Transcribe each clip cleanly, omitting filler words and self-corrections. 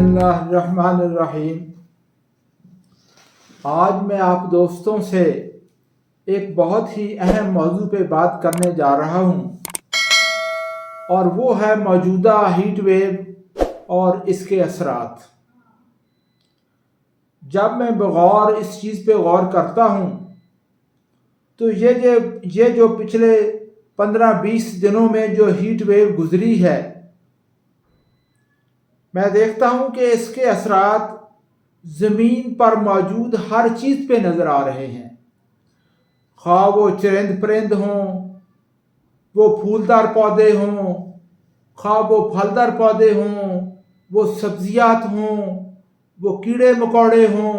बिस्मिल्लाहिर्रहमानिर्रहीम। आज मैं आप दोस्तों से एक बहुत ही अहम मौजू पे बात करने जा रहा हूँ और वो है मौजूदा हीट वेव और इसके असरात। जब मैं बगौर इस चीज़ पे गौर करता हूँ तो ये जो पिछले 15-20 दिनों में जो हीट वेव गुजरी है, मैं देखता हूँ कि इसके असरात ज़मीन पर मौजूद हर चीज़ पे नज़र आ रहे हैं। ख़्वाह वो चरिंद परिंद हों, वो फूलदार पौधे हों, ख़्वाह वो फलदार पौधे हों, वो सब्जियात हों, वो कीड़े मकोड़े हों,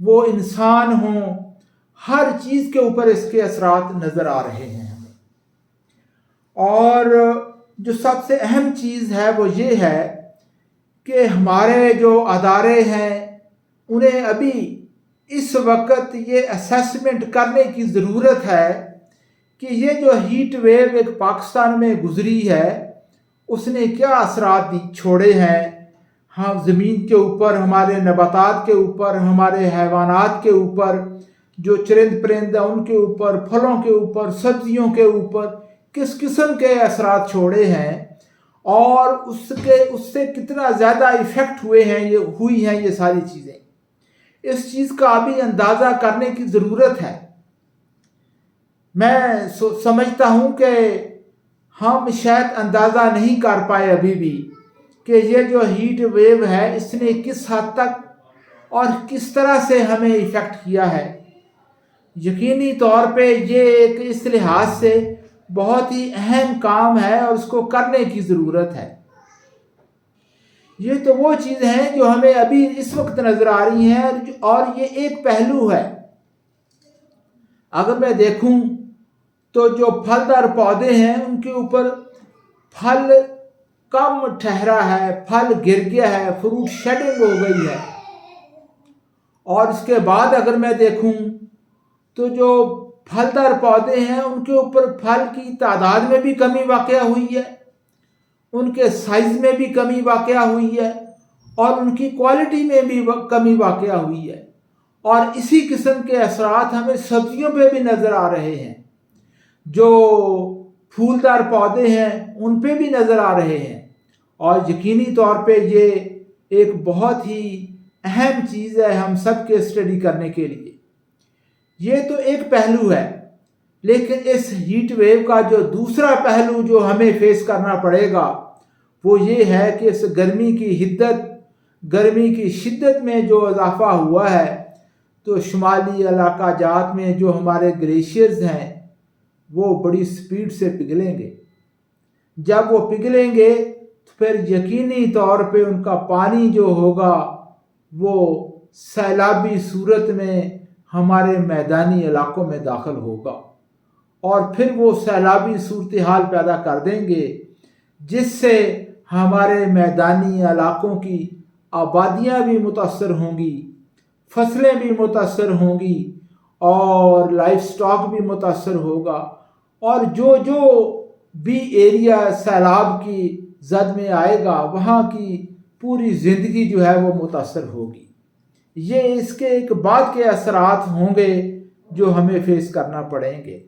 वो इंसान हों, हर चीज़ के ऊपर इसके असरात नज़र आ रहे हैं हमें। और जो सबसे अहम चीज़ है वो ये है कि हमारे जो अदारे हैं उन्हें अभी इस वक्त ये असेसमेंट करने की ज़रूरत है कि ये जो हीट वेव एक पाकिस्तान में गुजरी है उसने क्या असरात छोड़े हैं हम ज़मीन के ऊपर, हमारे नबातात के ऊपर, हमारे हैवानात के ऊपर, जो चरिंद परिंद उनके ऊपर, फलों के ऊपर, सब्जियों के ऊपर किस किस्म के असरात छोड़े हैं और उससे कितना ज़्यादा इफ़ेक्ट हुई हैं ये सारी चीज़ें। इस चीज़ का अभी अंदाज़ा करने की ज़रूरत है। मैं समझता हूँ कि हम शायद अंदाज़ा नहीं कर पाए अभी भी कि ये जो हीट वेव है इसने किस हद तक और किस तरह से हमें इफ़ेक्ट किया है। यकीनी तौर पे ये एक इस लिहाज से बहुत ही अहम काम है और उसको करने की ज़रूरत है। ये तो वो चीज़ है जो हमें अभी इस वक्त नज़र आ रही हैं और ये एक पहलू है। अगर मैं देखूं तो जो फलदार पौधे हैं उनके ऊपर फल कम ठहरा है, फल गिर गया है, फ्रूट शेडिंग हो गई है। और इसके बाद अगर मैं देखूं तो जो फलदार पौधे हैं उनके ऊपर फल की तादाद में भी कमी वाक़या हुई है, उनके साइज़ में भी कमी वाक़या हुई है और उनकी क्वालिटी में भी कमी वाक़या हुई है। और इसी किस्म के असरात हमें सब्जियों पे भी नज़र आ रहे हैं। जो फूलदार पौधे हैं उन पे भी नज़र आ रहे हैं और यकीनी तौर पे ये एक बहुत ही अहम चीज़ है हम सब के स्टडी करने के लिए। ये तो एक पहलू है, लेकिन इस हीट वेव का जो दूसरा पहलू जो हमें फेस करना पड़ेगा वो ये है कि इस गर्मी की शिद्दत में जो इजाफा हुआ है तो शुमाली इलाका जात में जो हमारे ग्लेशियर्स हैं वो बड़ी स्पीड से पिघलेंगे। जब वो पिघलेंगे तो फिर यकीनी तौर पे उनका पानी जो होगा वो सैलाबी सूरत में हमारे मैदानी इलाकों में दाखिल होगा और फिर वो सैलाबी सूरत हाल पैदा कर देंगे जिससे हमारे मैदानी इलाकों की आबादियाँ भी मुतासर होंगी, फसलें भी मुतासर होंगी और लाइफ स्टॉक भी मुतासर होगा और जो भी एरिया सैलाब की जद में आएगा वहाँ की पूरी ज़िंदगी जो है वो मुतासर होगी। ये इसके एक बाद के असरात होंगे जो हमें फेस करना पड़ेंगे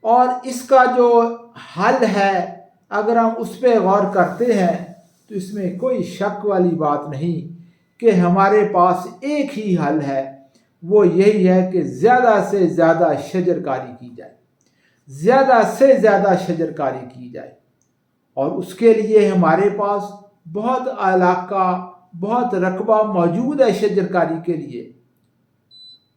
और इसका जो हल है अगर हम उस पर गौर करते हैं तो इसमें कोई शक वाली बात नहीं कि हमारे पास एक ही हल है, वो यही है कि ज़्यादा से ज़्यादा शजरकारी की जाए, ज़्यादा से ज़्यादा शजरकारी की जाए। और उसके लिए हमारे पास बहुत इलाका, बहुत रकबा मौजूद है शजरकारी के लिए।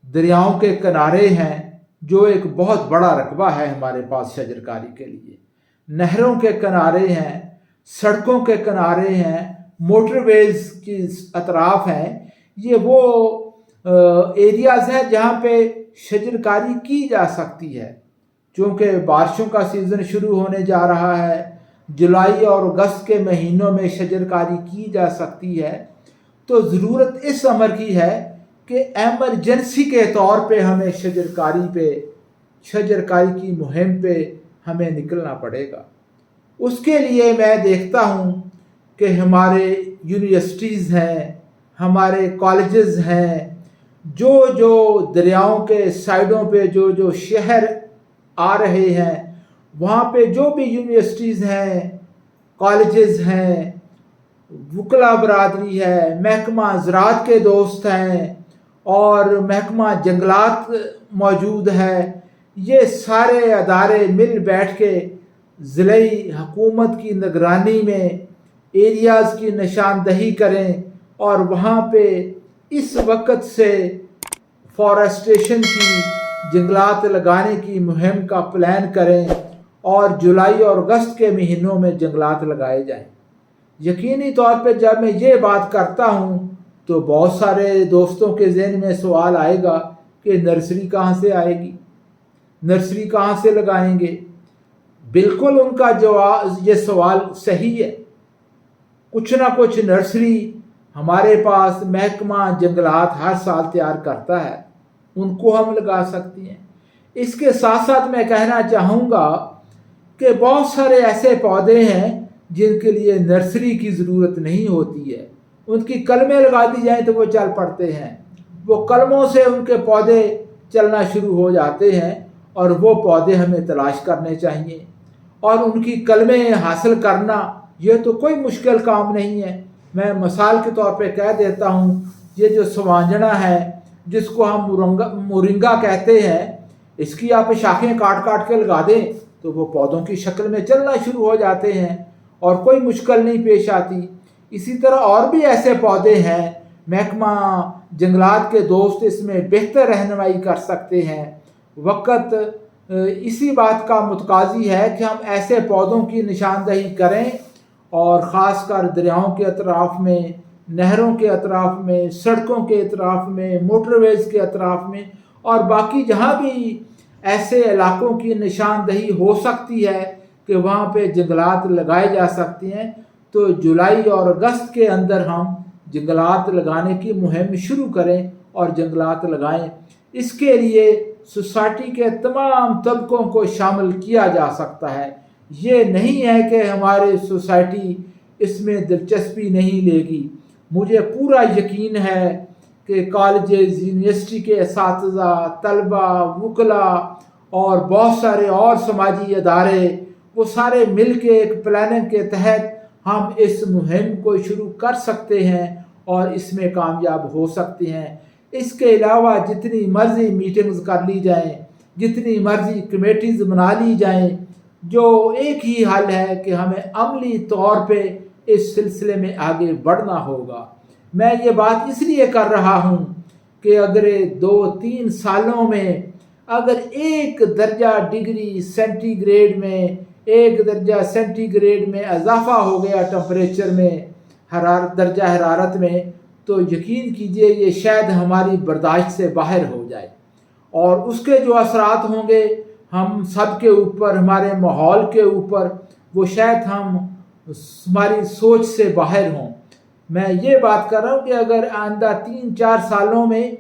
दरियाओं के किनारे हैं जो एक बहुत बड़ा रकबा है हमारे पास शजरकारी के लिए। नहरों के किनारे हैं, सड़कों के किनारे हैं, मोटरवेज की अतराफ हैं। ये वो एरियाज़ हैं जहाँ पे शजरकारी की जा सकती है। चूँकि बारिशों का सीज़न शुरू होने जा रहा है, जुलाई और अगस्त के महीनों में शजरकारी की जा सकती है, तो ज़रूरत इस अमर की है कि एमरजेंसी के तौर पे हमें शजरकारी की मुहिम पे हमें निकलना पड़ेगा। उसके लिए मैं देखता हूँ कि हमारे यूनिवर्सिटीज़ हैं, हमारे कॉलेजेस हैं, जो दरियाओं के साइडों पे जो शहर आ रहे हैं, वहाँ पे जो भी यूनिवर्सिटीज़ हैं, कॉलेजेस हैं, वकला बरादरी है, महकमा ज़राअत के दोस्त हैं और महकमा जंगलात मौजूद है, ये सारे अदारे मिल बैठ के ज़िले हुकूमत की निगरानी में एरियाज़ की निशानदही करें और वहाँ पे इस वक्त से फॉरेस्टेशन की, जंगलात लगाने की मुहिम का प्लान करें और जुलाई और अगस्त के महीनों में जंगलात लगाए जाएं। यकीनी तौर पे जब मैं ये बात करता हूँ तो बहुत सारे दोस्तों के ज़हन में सवाल आएगा कि नर्सरी कहाँ से आएगी, नर्सरी कहाँ से लगाएंगे। बिल्कुल उनका जवाब, ये सवाल सही है। कुछ ना कुछ नर्सरी हमारे पास महकमा जंगलात हर साल तैयार करता है, उनको हम लगा सकते हैं। इसके साथ साथ मैं कहना चाहूँगा कि बहुत सारे ऐसे पौधे हैं जिनके लिए नर्सरी की ज़रूरत नहीं होती है, उनकी कलमें लगा दी जाएँ तो वो चल पड़ते हैं, वो कलमों से उनके पौधे चलना शुरू हो जाते हैं और वो पौधे हमें तलाश करने चाहिए और उनकी कलमें हासिल करना ये तो कोई मुश्किल काम नहीं है। मैं मिसाल के तौर पे कह देता हूँ, ये जो सवांजना है जिसको हम मोरिंगा कहते हैं, इसकी आप शाखें काट काट के लगा दें तो वो पौधों की शक्ल में चलना शुरू हो जाते हैं और कोई मुश्किल नहीं पेश आती। इसी तरह और भी ऐसे पौधे हैं, महकमा जंगलात के दोस्त इसमें बेहतर रहनुमाई कर सकते हैं। वक्त इसी बात का मुतकाजी है कि हम ऐसे पौधों की निशानदही करें और ख़ासकर दरियाओं के अतराफ़ में, नहरों के अतराफ़ में, सड़कों के अतराफ़ में, मोटरवेज़ के अतराफ़ में और बाकी जहाँ भी ऐसे इलाकों की निशानदही हो सकती है कि वहाँ पे जंगलात लगाए जा सकते हैं, तो जुलाई और अगस्त के अंदर हम जंगलात लगाने की मुहिम शुरू करें और जंगलात लगाएं। इसके लिए सोसाइटी के तमाम तबकों को शामिल किया जा सकता है। ये नहीं है कि हमारी सोसाइटी इसमें दिलचस्पी नहीं लेगी। मुझे पूरा यकीन है कि कॉलेजेस, यूनिवर्सिटी के असातिज़ा, तलबा, वकला और बहुत सारे और समाजी अदारे, वो सारे मिल के एक प्लानिंग के तहत हम इस मुहिम को शुरू कर सकते हैं और इसमें कामयाब हो सकते हैं। इसके अलावा जितनी मर्ज़ी मीटिंग्स कर ली जाएं, जितनी मर्ज़ी कमेटीज़ बना ली जाएं, जो एक ही हल है कि हमें अमली तौर पे इस सिलसिले में आगे बढ़ना होगा। मैं ये बात इसलिए कर रहा हूँ कि अगले 2-3 सालों में अगर 1 दर्जा डिग्री सेंटीग्रेड में, 1 दर्जा सेंटीग्रेड में इजाफा हो गया टेम्परेचर में, दर्जा हरारत में, तो यकीन कीजिए ये शायद हमारी बर्दाश्त से बाहर हो जाए और उसके जो असरात होंगे हम सब के ऊपर, हमारे माहौल के ऊपर, वो शायद हमारी सोच से बाहर हों। मैं ये बात कर रहा हूँ कि अगर आइंदा 3-4 सालों में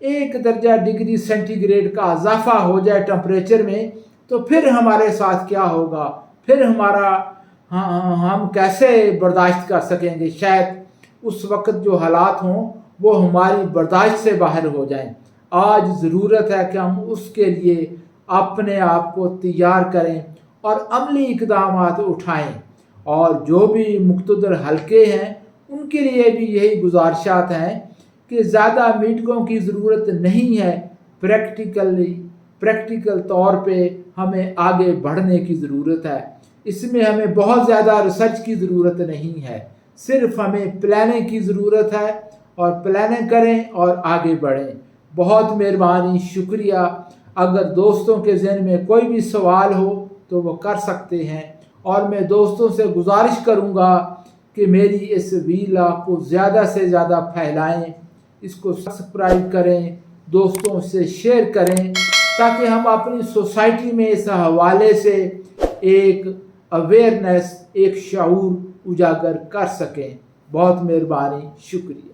1 दर्जा डिग्री सेंटीग्रेड का इजाफा हो जाए टेम्परेचर में, तो फिर हमारे साथ क्या होगा, फिर हम कैसे बर्दाश्त कर सकेंगे। शायद उस वक्त जो हालात हों वो हमारी बर्दाश्त से बाहर हो जाएं। आज ज़रूरत है कि हम उसके लिए अपने आप को तैयार करें और अमली इक़दामात उठाएं और जो भी मुक़्तदर हलके हैं उनके लिए भी यही गुजारिशात हैं कि ज़्यादा मीटिंगों की ज़रूरत नहीं है। प्रैक्टिकल तौर पे हमें आगे बढ़ने की ज़रूरत है। इसमें हमें बहुत ज़्यादा रिसर्च की ज़रूरत नहीं है, सिर्फ हमें प्लानिंग की ज़रूरत है और प्लानिंग करें और आगे बढ़ें। बहुत मेहरबानी, शुक्रिया। अगर दोस्तों के ज़हन में कोई भी सवाल हो तो वो कर सकते हैं और मैं दोस्तों से गुजारिश करूँगा कि मेरी इस वीला को ज़्यादा से ज़्यादा फैलाएं, इसको सब्सक्राइब करें, दोस्तों से शेयर करें ताकि हम अपनी सोसाइटी में इस हवाले से एक अवेयरनेस, एक शऊर उजागर कर सकें। बहुत मेहरबानी, शुक्रिया।